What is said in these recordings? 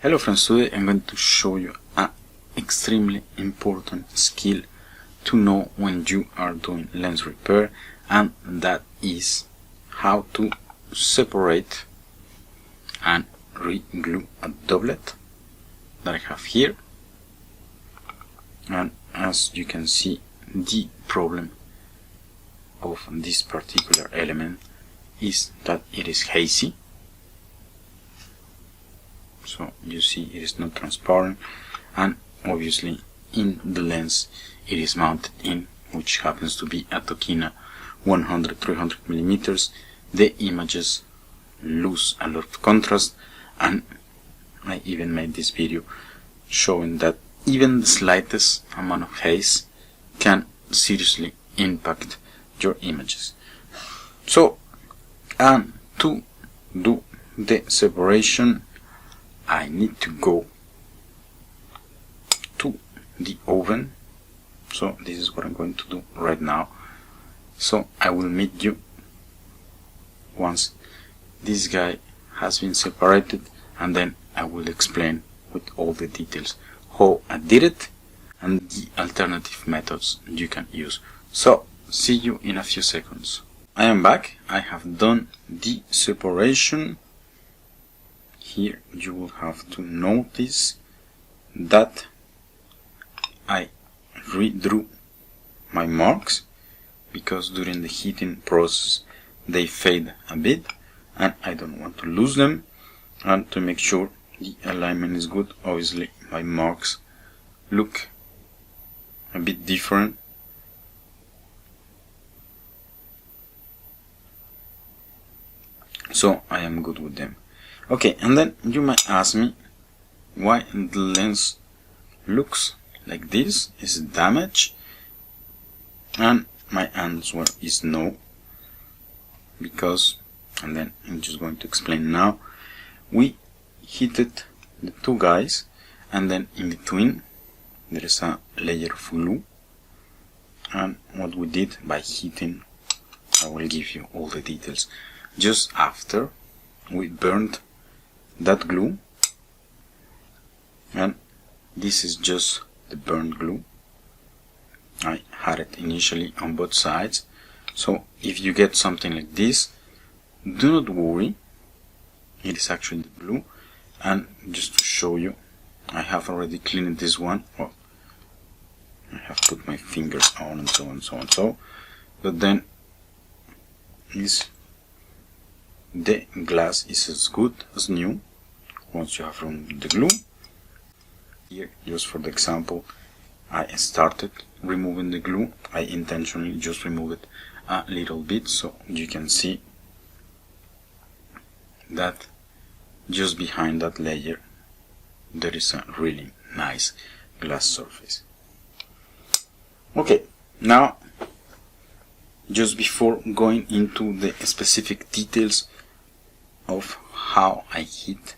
Hello friends, today I'm going to show you an extremely important skill to know when you are doing lens repair, and that is how to separate and re-glue a doublet that I have here. And as you can see, the problem of this particular element is that it is hazy. So you see it is not transparent, and obviously in the lens it is mounted in, which happens to be a Tokina 100-300 millimeters. The images lose a lot of contrast, and I even made this video showing that even the slightest amount of haze can seriously impact your images. So, and to do the separation, I need to go to the oven. So this is what I'm going to do right now. So I will meet you once this guy has been separated, and then I will explain with all the details how I did it and the alternative methods you can use. So see you in a few seconds. I am back. I have done the separation. Here you will have to notice that I redrew my marks because during the heating process they fade a bit, and I don't want to lose them. And to make sure the alignment is good, obviously my marks look a bit different. So I am good with them. Okay, and then you might ask me why the lens looks like this. Is it damaged? And my answer is no, because, and then I'm just going to explain now, we heated the two guys, and then in between there is a layer of glue, and what we did by heating, I will give you all the details. Just after we burned that glue, and this is just the burnt glue. I had it initially on both sides, so if you get something like this, do not worry, it is actually the glue. And just to show you, I have already cleaned this one. Well, I have put my fingers on and so on, so on, so, but then the glass is as good as new once you have removed the glue. Here, just for the example, I started removing the glue. I intentionally just removed it a little bit so you can see that just behind that layer there is a really nice glass surface. Okay, now just before going into the specific details of how I heat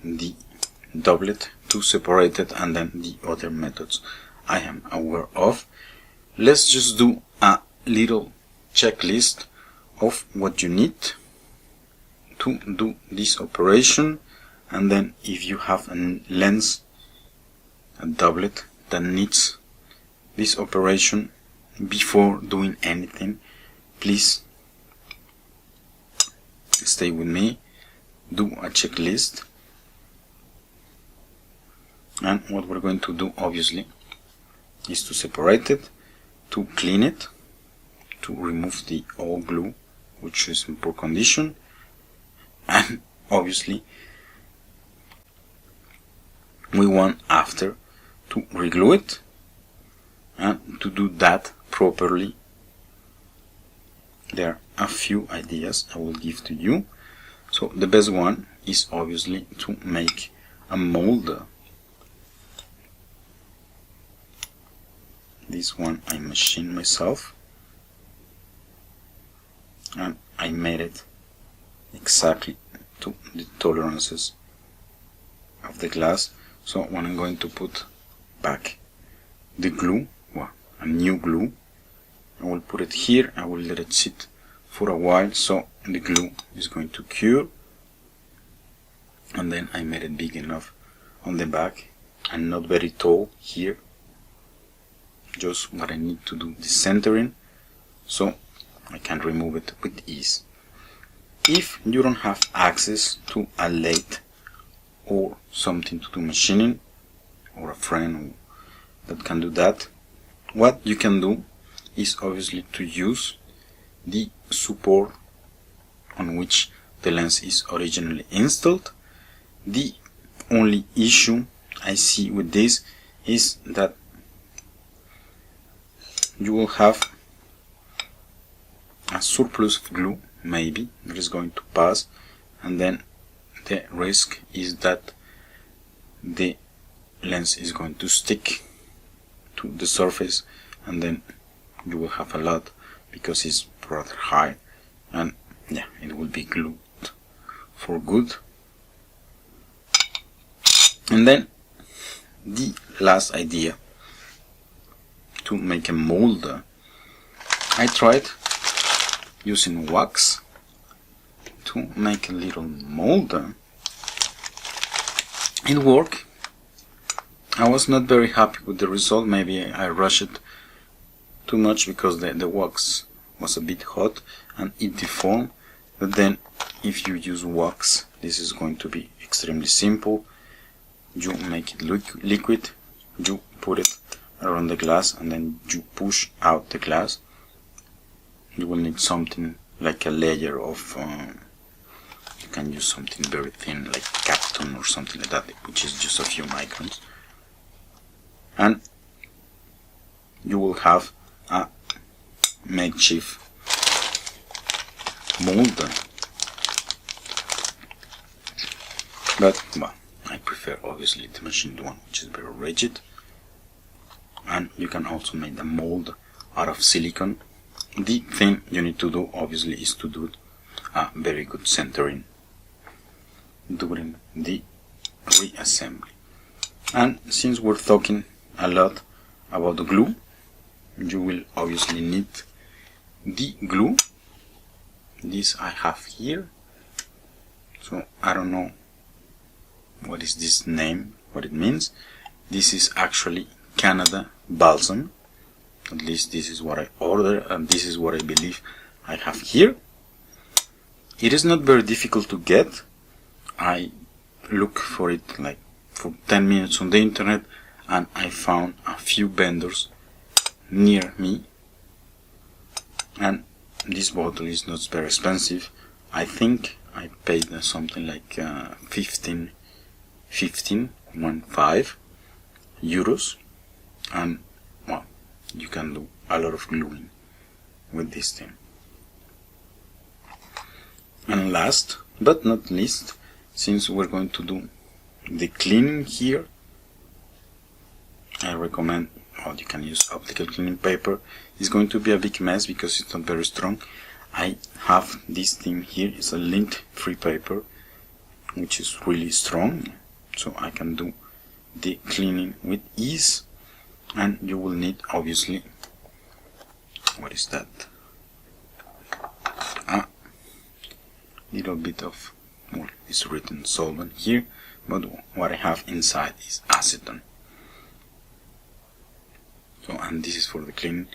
the doublet to separate it and then the other methods I am aware of, let's just do a little checklist of what you need to do this operation. And then if you have a lens, a doublet that needs this operation, before doing anything, please stay with me, do a checklist. And what we're going to do obviously is to separate it, to clean it, to remove the old glue which is in poor condition, and obviously we want after to re-glue it. And to do that properly, there are a few ideas I will give to you. So the best one is obviously to make a mold. This one I machined myself, and I made it exactly to the tolerances of the glass. So when I'm going to put back the glue, well, a new glue, I will put it here. I will let it sit for a while so the glue is going to cure, and then I made it big enough on the back and not very tall here, just what I need to do the centering, so I can remove it with ease. If you don't have access to a lathe or something to do machining, or a friend that can do that, what you can do is obviously to use the support on which the lens is originally installed. The only issue I see with this is that you will have a surplus of glue, maybe that is going to pass, and then the risk is that the lens is going to stick to the surface, and then you will have a lot because it's rather high, and yeah, it will be glued for good. And then the last idea, to make a molder, I tried using wax to make a little molder. It worked. I was not very happy with the result. Maybe I rushed it too much because the wax was a bit hot and it deformed. But then if you use wax, this is going to be extremely simple. You make it liquid, you put it around the glass, and then you push out the glass. You will need something like a layer of you can use something very thin like Capton or something like that, which is just a few microns, and you will have a makeshift molder. But well, I prefer obviously the machined one, which is very rigid, and you can also make the mold out of silicone. The thing you need to do obviously is to do a very good centering during the reassembly. And since we're talking a lot about the glue, you will obviously need the glue. This I have here, so I don't know what is this name, what it means. This is actually Canada balsam. At least this is what I ordered, and this is what I believe I have here. It is not very difficult to get. I looked for it like for 10 minutes on the internet, and I found a few vendors near me, and this bottle is not very expensive. I think I paid something like 15 euros, and well, you can do a lot of gluing with this thing. And last but not least, since we're going to do the cleaning here, I recommend, well, you can use optical cleaning paper. It's going to be a big mess because it's not very strong. I have this thing here, it's a lint-free paper, which is really strong, so I can do the cleaning with ease. And you will need obviously, what is that? A little bit of, well, it's written solvent here, but what I have inside is acetone. So, and this is for the cleaning.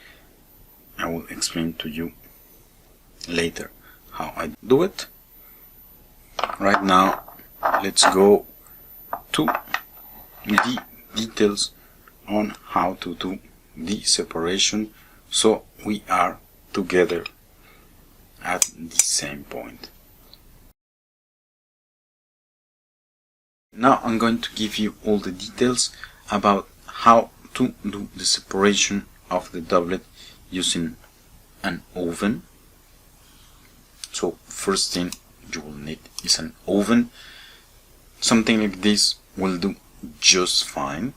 I will explain to you later how I do it. Right now, let's go to the details on how to do the separation, so we are together at the same point. Now I'm going to give you all the details about how to do the separation of the doublet using an oven. So first thing you will need is an oven. Something like this will do just fine,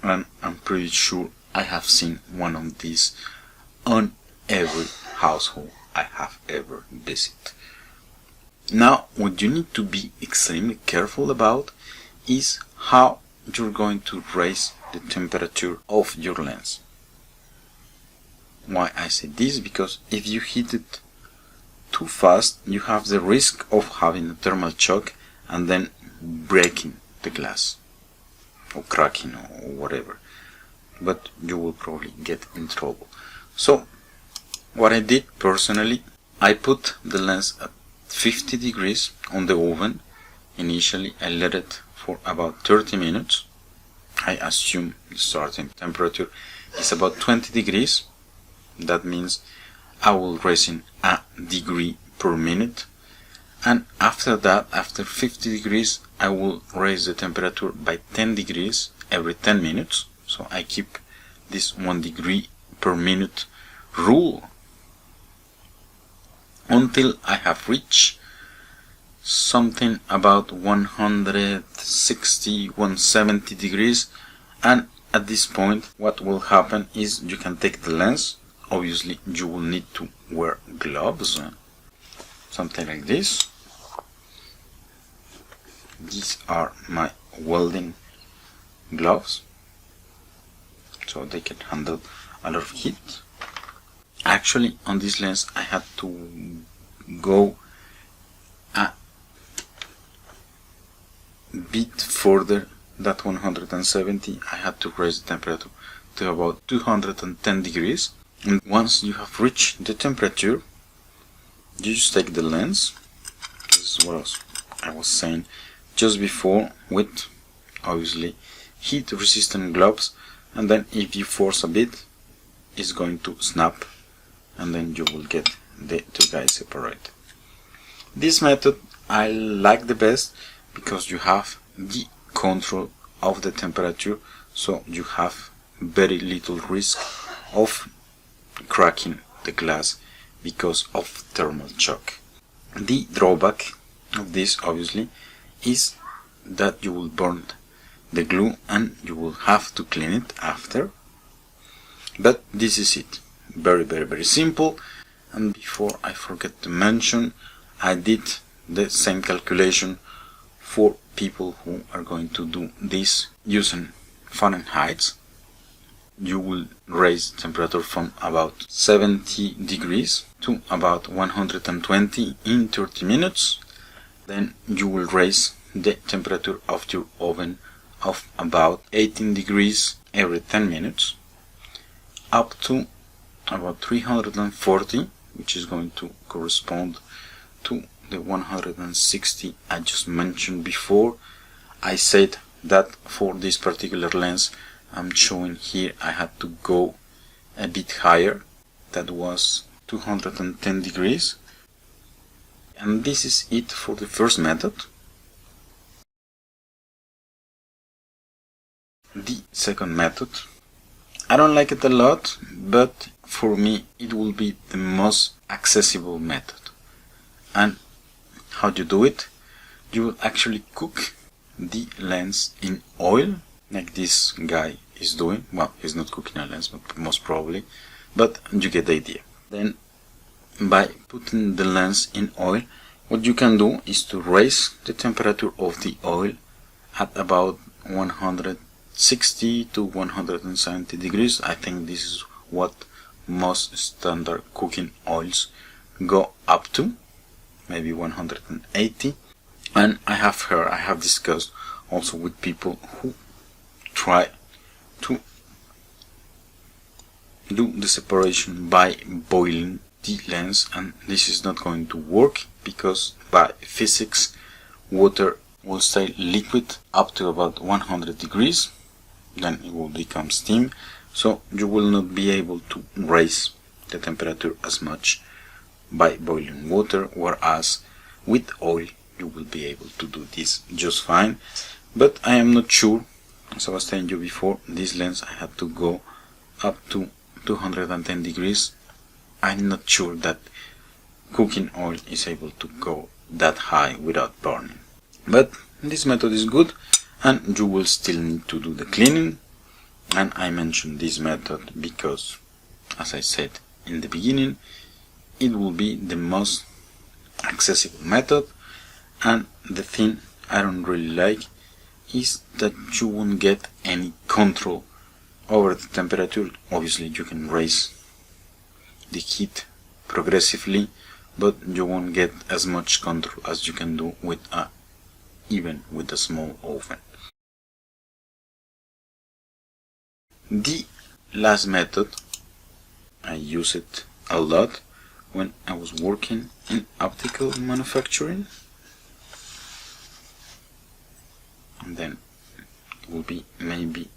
and I'm pretty sure I have seen one of these on every household I have ever visited. Now what you need to be extremely careful about is how you're going to raise the temperature of your lens. Why I say this? Because if you heat it too fast, you have the risk of having a thermal shock, and then breaking the glass or cracking or whatever, but you will probably get in trouble. So what I did personally, I put the lens at 50 degrees on the oven. Initially I let it for about 30 minutes. I assume the starting temperature is about 20 degrees. That means I will raise in a degree per minute, and after that, after 50 degrees, I will raise the temperature by 10 degrees every 10 minutes. So I keep this 1 degree per minute rule until I have reached something about 160, 170 degrees, and at this point what will happen is you can take the lens. Obviously you will need to wear gloves, something like this. These are my welding gloves, so they can handle a lot of heat. Actually on this lens I had to go a bit further than 170. I had to raise the temperature to about 210 degrees. And once you have reached the temperature, you just take the lens. This is what I was saying just before, with obviously heat resistant gloves, and then if you force a bit, it's going to snap, and then you will get the two guys separated. This method I like the best because you have the control of the temperature, so you have very little risk of cracking the glass because of thermal shock. The drawback of this obviously is that you will burn the glue and you will have to clean it after, but this is it. Very simple. And before I forget to mention, I did the same calculation for people who are going to do this using Fahrenheit. You will raise temperature from about 70 degrees to about 120 in 30 minutes. Then you will raise the temperature of your oven of about 18 degrees every 10 minutes up to about 340, which is going to correspond to the 160 I just mentioned before. I said that for this particular lens I'm showing here I had to go a bit higher. That was 210 degrees. And this is it for the first method. The second method, I don't like it a lot, but for me it will be the most accessible method. And how do you do it? You will actually cook the lens in oil, like this guy is doing. Well, he's not cooking a lens, but most probably, but you get the idea. Then by putting the lens in oil, what you can do is to raise the temperature of the oil at about 160 to 170 degrees. I think this is what most standard cooking oils go up to, maybe 180. And I have discussed also with people who try to do the separation by boiling the lens, and this is not going to work because by physics water will stay liquid up to about 100 degrees, then it will become steam, so you will not be able to raise the temperature as much by boiling water, whereas with oil you will be able to do this just fine. But I am not sure, as I was telling you before, this lens I had to go up to 210 degrees. I'm not sure that cooking oil is able to go that high without burning. But this method is good, and you will still need to do the cleaning. And I mentioned this method because, as I said in the beginning, it will be the most accessible method. And the thing I don't really like is that you won't get any control over the temperature. Obviously you can raise the heat progressively, but you won't get as much control as you can do with a even with a small oven. The last method, I use it a lot when I was working in optical manufacturing, and then it will be maybe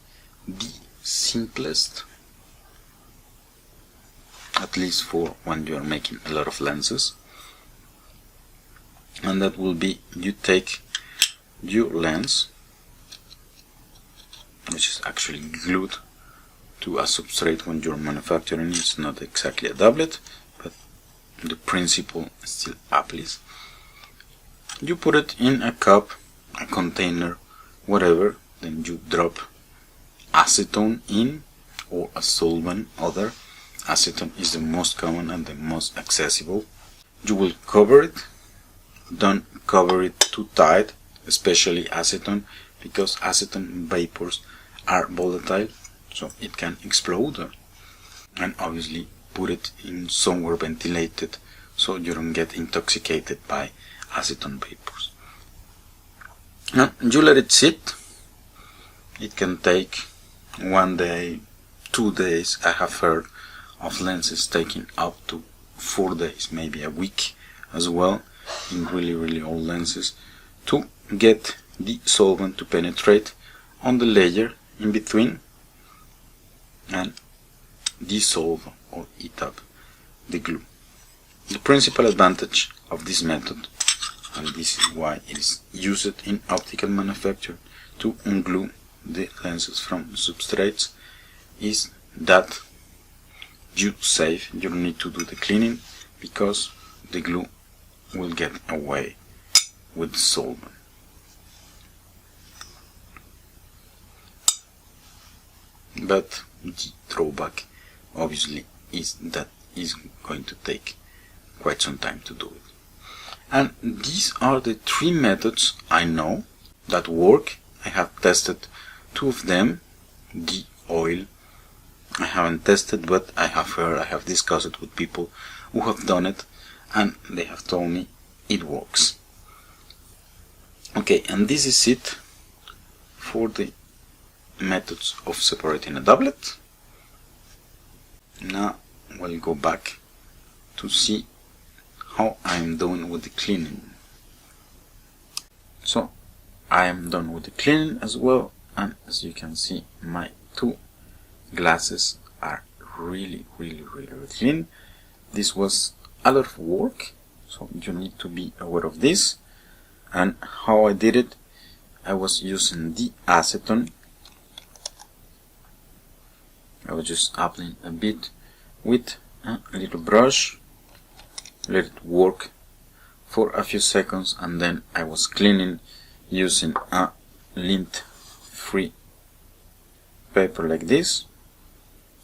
the simplest, at least for when you are making a lot of lenses, and that will be you take your lens, which is actually glued to a substrate when you're manufacturing. It's not exactly a doublet, but the principle still applies. You put it in a cup, a container, whatever, then you drop acetone in, or a solvent. Other acetone is the most common and the most accessible. You will cover it. Don't cover it too tight, especially acetone, because acetone vapors are volatile, so it can explode. And obviously put it in somewhere ventilated so you don't get intoxicated by acetone vapors. Now you let it sit. It can take 1 day, 2 days. I have heard of lenses taking up to 4 days, maybe a week as well, in really old lenses, to get the solvent to penetrate on the layer in between and dissolve or eat up the glue. The principal advantage of this method, and this is why it is used in optical manufacture to unglue the lenses from substrates, is that you save, you don't need to do the cleaning, because the glue will get away with the solvent. But the drawback obviously is that it's going to take quite some time to do it. And these are the 3 methods I know that work. I have tested 2 of them. The oil I haven't tested, but I have heard, I have discussed it with people who have done it, and they have told me it works. Okay, and this is it for the methods of separating a doublet. Now we'll go back to see how I am doing with the cleaning. So I am done with the cleaning as well, and as you can see, my 2 glasses are really clean. This was a lot of work, so you need to be aware of this. And how I did it, I was using the acetone. I was just applying a bit with a little brush, let it work for a few seconds, and then I was cleaning using a lint-free paper like this,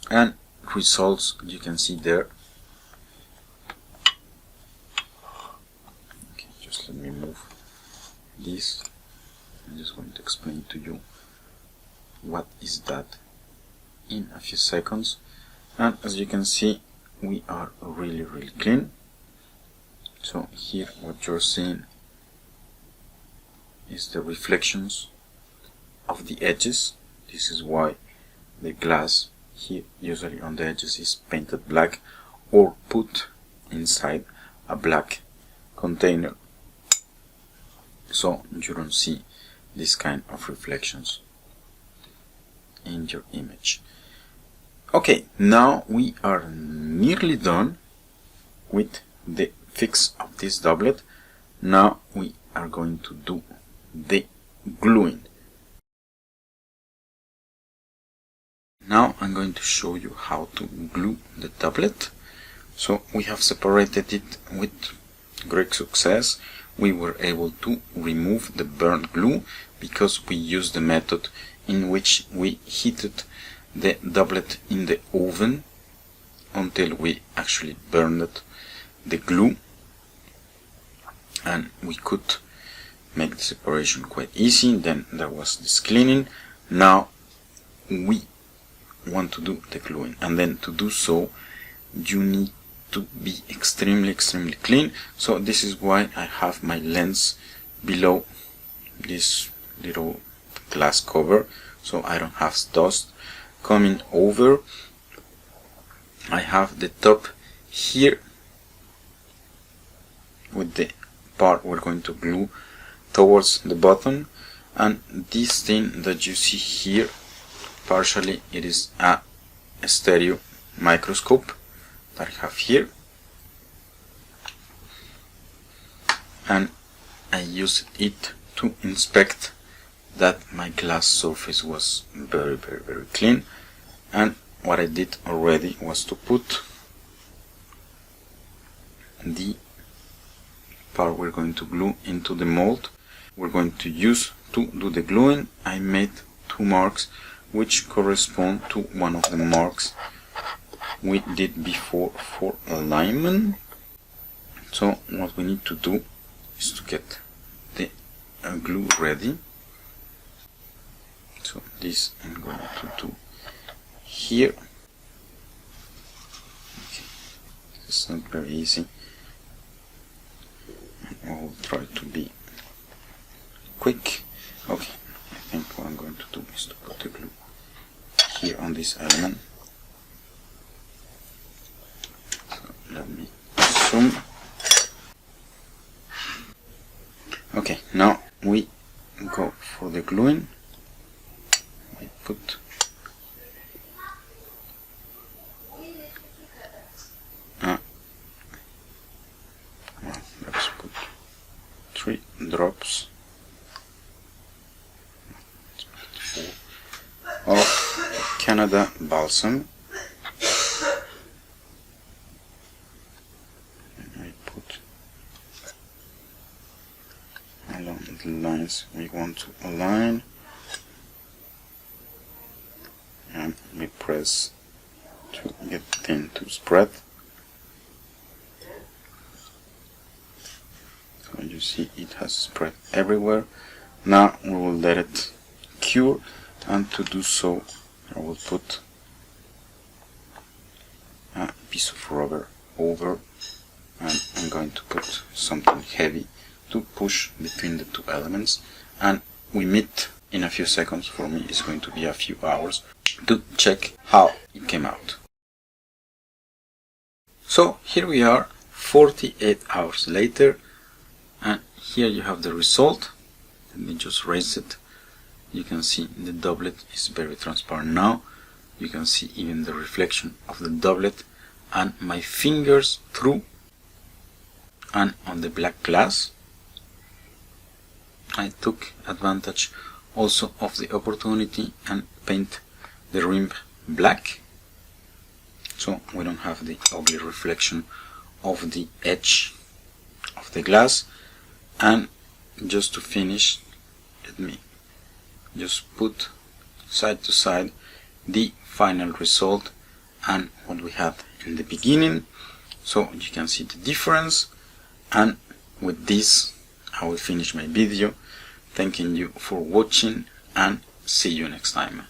and results you can see there. Okay, just let me move this. I'm just going to explain to you what is that in a few seconds. And as you can see, we are really clean. So here what you're seeing is the reflections of the edges. This is why the glass here usually on the edges is painted black or put inside a black container, so you don't see this kind of reflections in your image. Okay, now we are nearly done with the fix of this doublet. Now we are going to do the gluing. Now I'm going to show you how to glue the doublet. So we have separated it with great success. We were able to remove the burnt glue because we used the method in which we heated the doublet in the oven until we actually burned the glue, and we could make the separation quite easy. Then there was this cleaning. Now we want to do the gluing, and then to do so you need to be extremely clean. So this is why I have my lens below this little glass cover so I don't have dust coming over. I have the top here with the part we're going to glue towards the bottom, and this thing that you see here, partially it is a stereo microscope that I have here, and I used it to inspect that my glass surface was very clean. And what I did already was to put the part we're going to glue into the mold we're going to use to do the gluing. I made 2 marks which correspond to one of the marks we did before for alignment. So what we need to do is to get the glue ready. So this I'm going to do here. Okay. It's not very easy. I will try to be quick. Okay, I think what I'm going to do is to put the glue here on this element. So let me zoom. Okay, now we go for the gluing. We put let's put 3 drops of Canada balsam. And I put along the lines we want to align, and we press to get thin to spread. So you see it has spread everywhere. Now we will let it cure, and to do so I will put a piece of rubber over, and I'm going to put something heavy to push between the 2 elements, and we meet in a few seconds. For me it's going to be a few hours to check how it came out. So here we are 48 hours later, and here you have the result. Let me just raise it. You can see the doublet is very transparent now. You can see even the reflection of the doublet and my fingers through and on the black glass. I took advantage also of the opportunity and paint the rim black, so we don't have the ugly reflection of the edge of the glass. And just to finish, let me just put side to side the final result and what we had in the beginning, so you can see the difference. And with this I will finish my video, thanking you for watching, and see you next time.